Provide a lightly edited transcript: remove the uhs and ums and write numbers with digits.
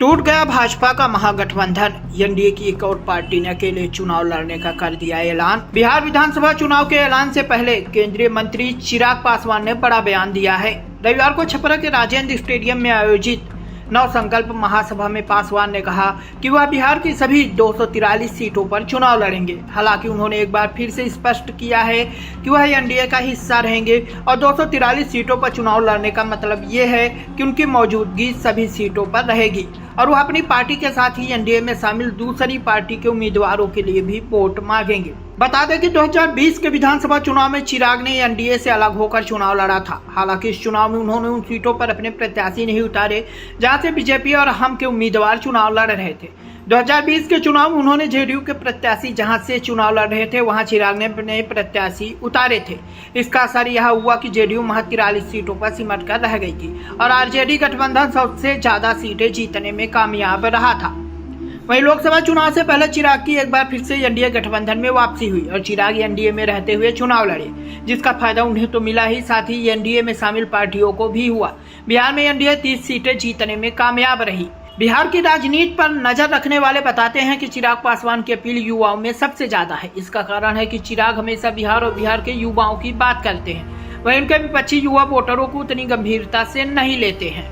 टूट गया भाजपा का महागठबंधन। एनडीए की एक और पार्टी ने अकेले चुनाव लड़ने का कर दिया ऐलान। बिहार विधानसभा चुनाव के ऐलान से पहले केंद्रीय मंत्री चिराग पासवान ने बड़ा बयान दिया है। रविवार को छपरा के राजेंद्र स्टेडियम में आयोजित नव संकल्प महासभा में पासवान ने कहा कि वह बिहार की सभी 243 सीटों पर चुनाव लड़ेंगे। हालांकि उन्होंने एक बार फिर से स्पष्ट किया है कि वह एनडीए का हिस्सा रहेंगे और 243 सीटों पर चुनाव लड़ने का मतलब ये है कि उनकी मौजूदगी सभी सीटों पर रहेगी और वह अपनी पार्टी के साथ ही एनडीए में शामिल दूसरी पार्टी के उम्मीदवारों के लिए भी वोट मांगेंगे। बता दें कि 2020 के विधानसभा चुनाव में चिराग ने एनडीए से अलग होकर चुनाव लड़ा था। हालांकि इस चुनाव में उन्होंने उन सीटों पर अपने प्रत्याशी नहीं उतारे जहां से बीजेपी और हम के उम्मीदवार चुनाव लड़ रहे थे। 2020 के चुनाव में उन्होंने जेडीयू के प्रत्याशी जहां से चुनाव लड़ रहे थे वहां चिराग ने अपने प्रत्याशी उतारे थे। इसका असर यह हुआ कि जेडीयू महज 43 सीटों पर सिमट कर रह गई थी और आरजेडी गठबंधन सबसे ज्यादा सीटें जीतने में कामयाब रहा था। वहीं लोकसभा चुनाव से पहले चिराग की एक बार फिर से एनडीए गठबंधन में वापसी हुई और चिराग एनडीए में रहते हुए चुनाव लड़े, जिसका फायदा उन्हें तो मिला ही, साथ ही एनडीए में शामिल पार्टियों को भी हुआ। बिहार में एनडीए 30 सीटें जीतने में कामयाब रही। बिहार की राजनीति पर नजर रखने वाले बताते हैं कि चिराग पासवान की अपील युवाओं में सबसे ज्यादा है। इसका कारण है कि चिराग हमेशा बिहार और बिहार के युवाओं की बात करते हैं, वहीं उनके विपक्षी युवा वोटरों को उतनी गंभीरता से नहीं लेते हैं।